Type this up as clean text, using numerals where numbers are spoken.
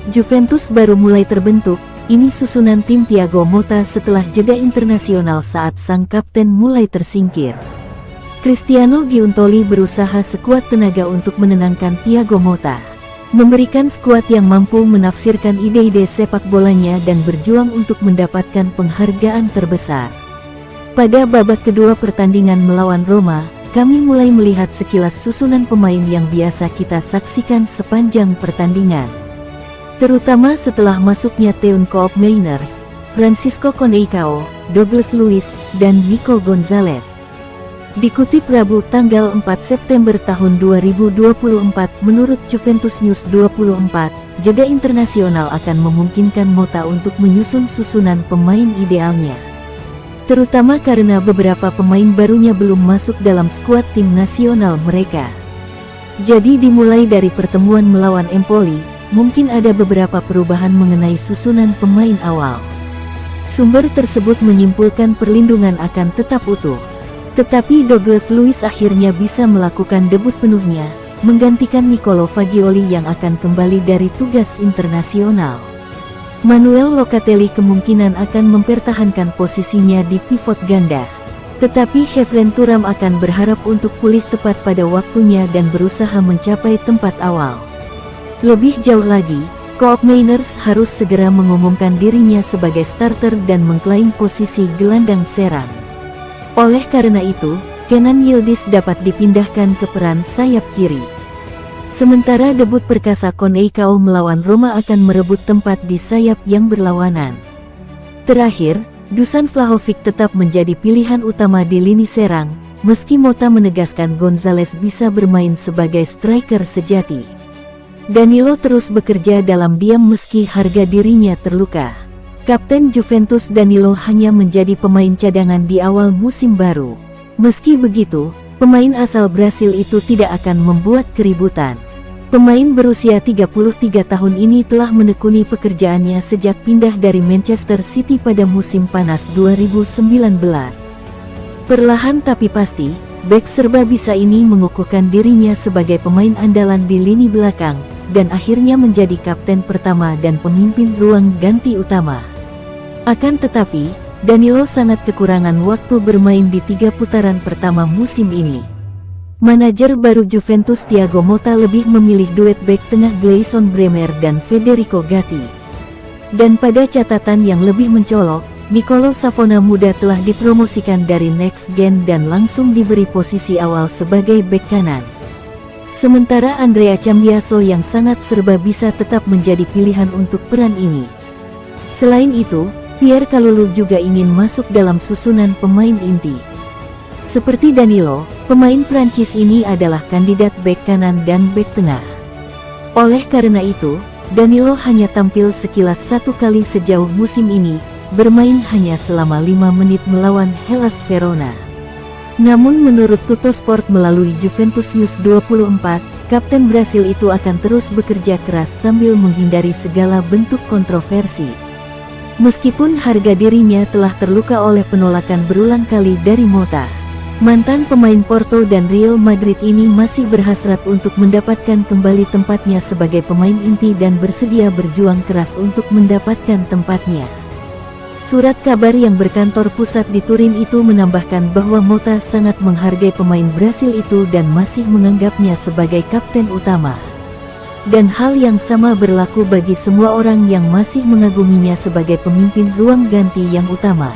Juventus baru mulai terbentuk, ini susunan tim Thiago Motta setelah jeda internasional saat sang kapten mulai tersingkir. Cristiano Giuntoli berusaha sekuat tenaga untuk menenangkan Thiago Motta, memberikan skuad yang mampu menafsirkan ide-ide sepak bolanya dan berjuang untuk mendapatkan penghargaan terbesar. Pada babak kedua pertandingan melawan Roma, kami mulai melihat sekilas susunan pemain yang biasa kita saksikan sepanjang pertandingan. Terutama setelah masuknya Teun Koopmeiners, Francisco Conceição, Douglas Luiz, dan Nico Gonzalez. Dikutip Rabu tanggal 4 September tahun 2024 menurut Juventus News 24, jeda internasional akan memungkinkan Motta untuk menyusun susunan pemain idealnya. Terutama karena beberapa pemain barunya belum masuk dalam skuad tim nasional mereka. Jadi dimulai dari pertemuan melawan Empoli, mungkin ada beberapa perubahan mengenai susunan pemain awal. Sumber tersebut menyimpulkan perlindungan akan tetap utuh. Tetapi Douglas Luiz akhirnya bisa melakukan debut penuhnya, menggantikan Nicolo Fagioli yang akan kembali dari tugas internasional. Manuel Locatelli kemungkinan akan mempertahankan posisinya di pivot ganda. Tetapi Kevin Thuram akan berharap untuk pulih tepat pada waktunya dan berusaha mencapai tempat awal. Lebih jauh lagi, Koopmeiners harus segera mengumumkan dirinya sebagai starter dan mengklaim posisi gelandang serang. Oleh karena itu, Kenan Yildiz dapat dipindahkan ke peran sayap kiri. Sementara debut perkasa Conceição melawan Roma akan merebut tempat di sayap yang berlawanan. Terakhir, Dusan Vlahovic tetap menjadi pilihan utama di lini serang, meski Motta menegaskan Gonzalez bisa bermain sebagai striker sejati. Danilo terus bekerja dalam diam meski harga dirinya terluka. Kapten Juventus Danilo hanya menjadi pemain cadangan di awal musim baru. Meski begitu, pemain asal Brasil itu tidak akan membuat keributan. Pemain berusia 33 tahun ini telah menekuni pekerjaannya sejak pindah dari Manchester City pada musim panas 2019. Perlahan tapi pasti, bek serba bisa ini mengukuhkan dirinya sebagai pemain andalan di lini belakang, dan akhirnya menjadi kapten pertama dan pemimpin ruang ganti utama. Akan tetapi, Danilo sangat kekurangan waktu bermain di 3 putaran pertama musim ini. Manajer baru Juventus Thiago Motta lebih memilih duet bek tengah Gleison Bremer dan Federico Gatti. Dan pada catatan yang lebih mencolok, Nicolo Savona muda telah dipromosikan dari Next Gen dan langsung diberi posisi awal sebagai bek kanan. Sementara Andrea Cambiaso yang sangat serba bisa tetap menjadi pilihan untuk peran ini. Selain itu, Pierre Kalulu juga ingin masuk dalam susunan pemain inti. Seperti Danilo, pemain Prancis ini adalah kandidat bek kanan dan bek tengah. Oleh karena itu, Danilo hanya tampil sekilas 1 kali sejauh musim ini, bermain hanya selama 5 menit melawan Hellas Verona. Namun menurut Tuttosport melalui Juventus News 24, kapten Brasil itu akan terus bekerja keras sambil menghindari segala bentuk kontroversi. Meskipun harga dirinya telah terluka oleh penolakan berulang kali dari Motta, mantan pemain Porto dan Real Madrid ini masih berhasrat untuk mendapatkan kembali tempatnya sebagai pemain inti dan bersedia berjuang keras untuk mendapatkan tempatnya. Surat kabar yang berkantor pusat di Turin itu menambahkan bahwa Motta sangat menghargai pemain Brasil itu dan masih menganggapnya sebagai kapten utama. Dan hal yang sama berlaku bagi semua orang yang masih mengaguminya sebagai pemimpin ruang ganti yang utama.